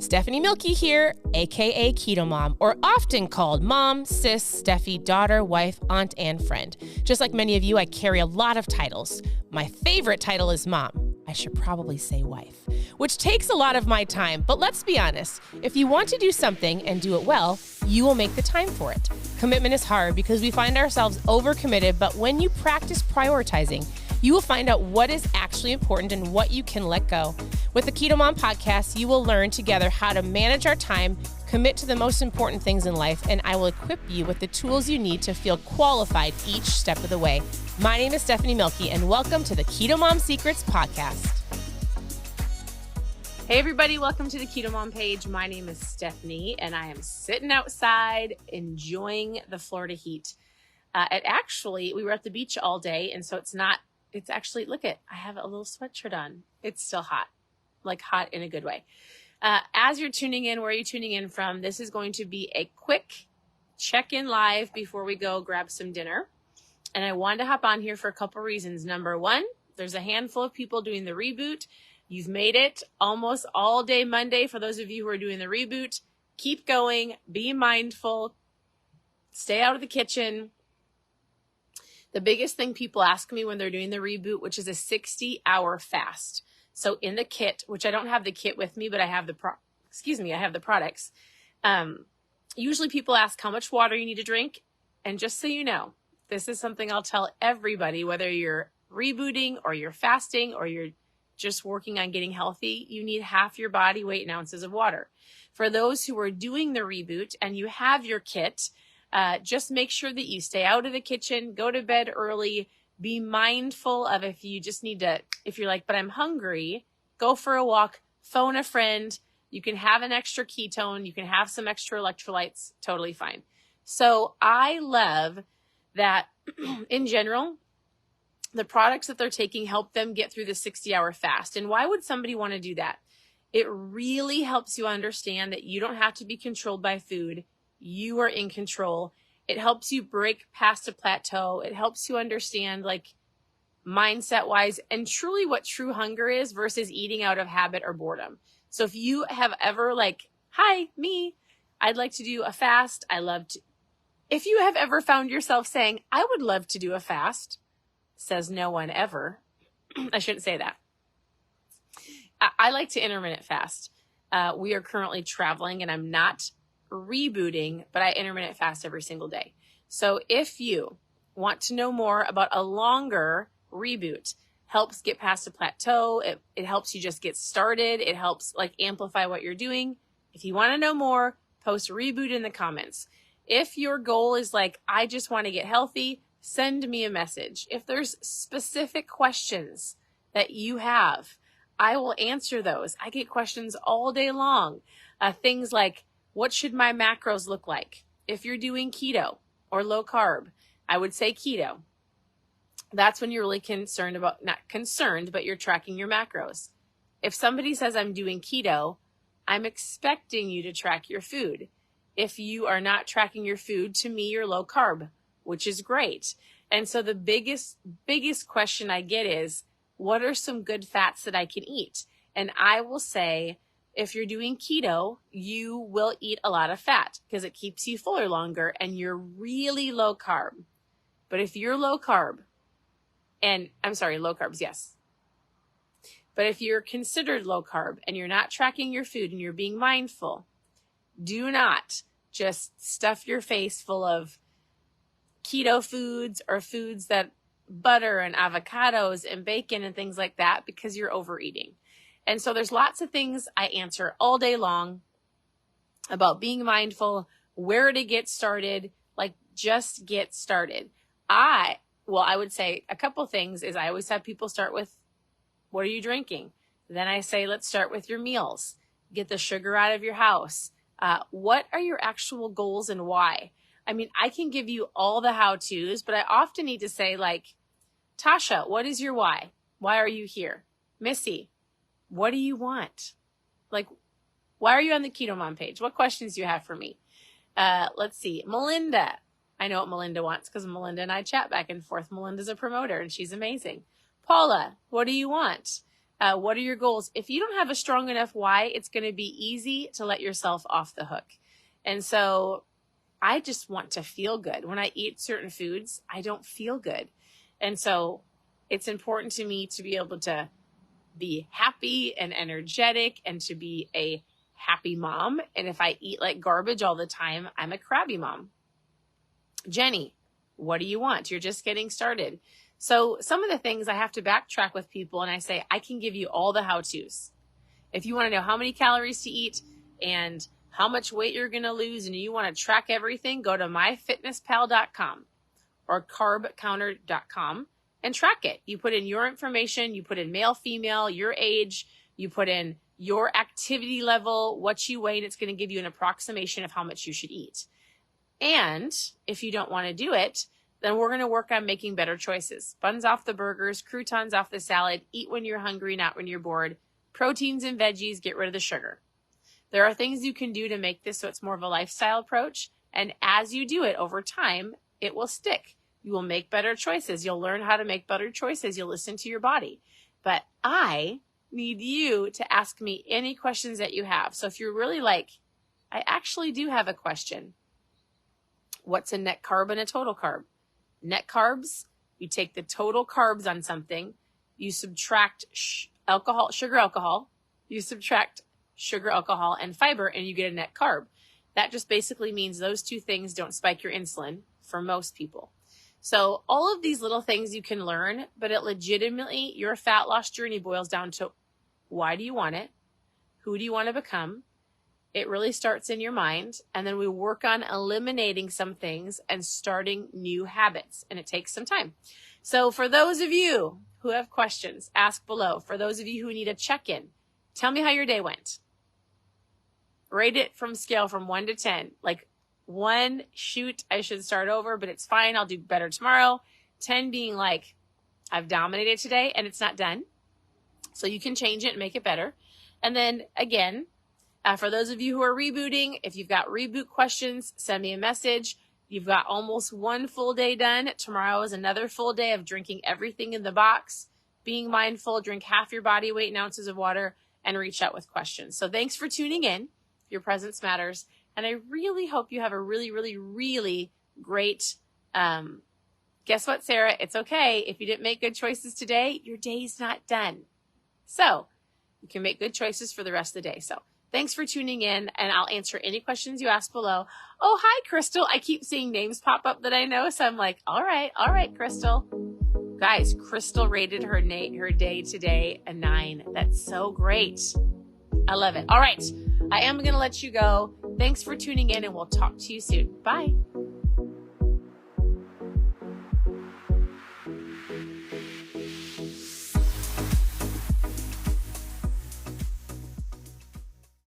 Stephanie Milky here, aka KetoMOM, or often called mom, sis, Steffi, daughter, wife, aunt, and friend. Just like many of you, I carry a lot of titles. My favorite title is mom. I should probably say wife, which takes a lot of my time. But let's be honest, if you want to do something and do it well, you will make the time for it. Commitment is hard because we find ourselves overcommitted, but when you practice prioritizing, you will find out what is actually important and what you can let go. With the KetoMOM podcast, you will learn together how to manage our time, commit to the most important things in life, and I will equip you with the tools you need to feel qualified each step of the way. My name is Stephanie Milky, and welcome to the KetoMOM Secrets podcast. Hey everybody, welcome to the KetoMOM page. My name is Stephanie, and I am sitting outside enjoying the Florida heat. We were at the beach all day, and so it's actually, I have a little sweatshirt on. It's still hot, like hot in a good way. As you're tuning in, where are you tuning in from? This is going to be a quick check-in live before we go grab some dinner. And I wanted to hop on here for a couple reasons. Number one, there's a handful of people doing the reboot. You've made it almost all day Monday. For those of you who are doing the reboot, keep going, be mindful, stay out of the kitchen. The biggest thing people ask me when they're doing the reboot, which is a 60-hour fast. So in the kit, which I don't have the kit with me, but I have I have the products. Usually people ask how much water you need to drink. And just so you know, this is something I'll tell everybody, whether you're rebooting or you're fasting or you're just working on getting healthy, you need half your body weight in ounces of water. For those who are doing the reboot and you have your kit, just make sure that you stay out of the kitchen, go to bed early, be mindful of if you're like, but I'm hungry, go for a walk, phone a friend. You can have an extra ketone. You can have some extra electrolytes, totally fine. So I love that in general, the products that they're taking help them get through the 60-hour fast. And why would somebody want to do that? It really helps you understand that you don't have to be controlled by food. You are in control. It helps you break past a plateau. It helps you understand, mindset wise and truly what true hunger is versus eating out of habit or boredom. So if you have ever hi, me, I'd like to do a fast. If you have ever found yourself saying, I would love to do a fast, says no one ever. I shouldn't say that. I like to intermittent fast. We are currently traveling and I'm not rebooting, but I intermittent fast every single day. So if you want to know more about a longer reboot, helps get past a plateau, it helps you just get started, it helps amplify what you're doing. If you want to know more, post reboot in the comments. If your goal is I just want to get healthy, send me a message. If there's specific questions that you have, I will answer those. I get questions all day long. Things like, what should my macros look like? If you're doing keto or low carb, I would say keto. That's when you're really not concerned, but you're tracking your macros. If somebody says I'm doing keto, I'm expecting you to track your food. If you are not tracking your food, to me, you're low carb, which is great. And so the biggest question I get is, what are some good fats that I can eat? And I will say, if you're doing keto, you will eat a lot of fat because it keeps you fuller longer and you're really low carb. But if you're low carbs, yes. But if you're considered low carb and you're not tracking your food and you're being mindful, do not just stuff your face full of keto foods or foods that butter and avocados and bacon and things like that because you're overeating. And so there's lots of things I answer all day long about being mindful, where to get started, just get started. I would say a couple things is I always have people start with, what are you drinking? Then I say, let's start with your meals. Get the sugar out of your house. What are your actual goals and why? I mean, I can give you all the how-tos, but I often need to say Tasha, what is your why? Why are you here? Missy, what do you want? Why are you on the KetoMOM page? What questions do you have for me? Let's see. Melinda. I know what Melinda wants because Melinda and I chat back and forth. Melinda's a promoter and she's amazing. Paula, what do you want? What are your goals? If you don't have a strong enough why, it's going to be easy to let yourself off the hook. And so I just want to feel good. When I eat certain foods, I don't feel good. And so it's important to me to be able to be happy and energetic and to be a happy mom. And if I eat like garbage all the time, I'm a crabby mom. Jenny, what do you want? You're just getting started. So some of the things I have to backtrack with people, and I say, I can give you all the how-tos. If you want to know how many calories to eat and how much weight you're going to lose, and you want to track everything, go to myfitnesspal.com or carbcounter.com and track it. You put in your information, you put in male, female, your age, you put in your activity level, what you weigh, and it's going to give you an approximation of how much you should eat. And if you don't want to do it, then we're going to work on making better choices. Buns off the burgers, croutons off the salad, eat when you're hungry, not when you're bored, proteins and veggies, get rid of the sugar. There are things you can do to make this so it's more of a lifestyle approach. And as you do it over time, it will stick. You will make better choices. You'll learn how to make better choices. You'll listen to your body. But I need you to ask me any questions that you have. So if you're really like, I actually do have a question. What's a net carb and a total carb? Net carbs, you take the total carbs on something, you subtract sugar, alcohol, you subtract sugar, alcohol, and fiber, and you get a net carb. That just basically means those two things don't spike your insulin for most people. So all of these little things you can learn, but it legitimately, your fat loss journey boils down to why do you want it? Who do you want to become? It really starts in your mind, and then we work on eliminating some things and starting new habits, and it takes some time. So for those of you who have questions, ask below. For those of you who need a check-in, tell me how your day went. Rate it from scale from 1 to 10. Like 1, shoot, I should start over, but it's fine. I'll do better tomorrow. 10 being like, I've dominated today and it's not done. So you can change it and make it better. And then again, for those of you who are rebooting, if you've got reboot questions, send me a message. You've got almost 1 full day done. Tomorrow is another full day of drinking everything in the box, being mindful, drink half your body weight in ounces of water, and reach out with questions. So thanks for tuning in. Your presence matters. And I really hope you have a really, really, really great, guess what, Sarah? It's okay. If you didn't make good choices today, your day's not done. So you can make good choices for the rest of the day. So thanks for tuning in, and I'll answer any questions you ask below. Oh, hi, Crystal. I keep seeing names pop up that I know, so I'm like, all right, Crystal. Guys, Crystal rated her day today a 9. That's so great. I love it. All right, I am going to let you go. Thanks for tuning in, and we'll talk to you soon. Bye.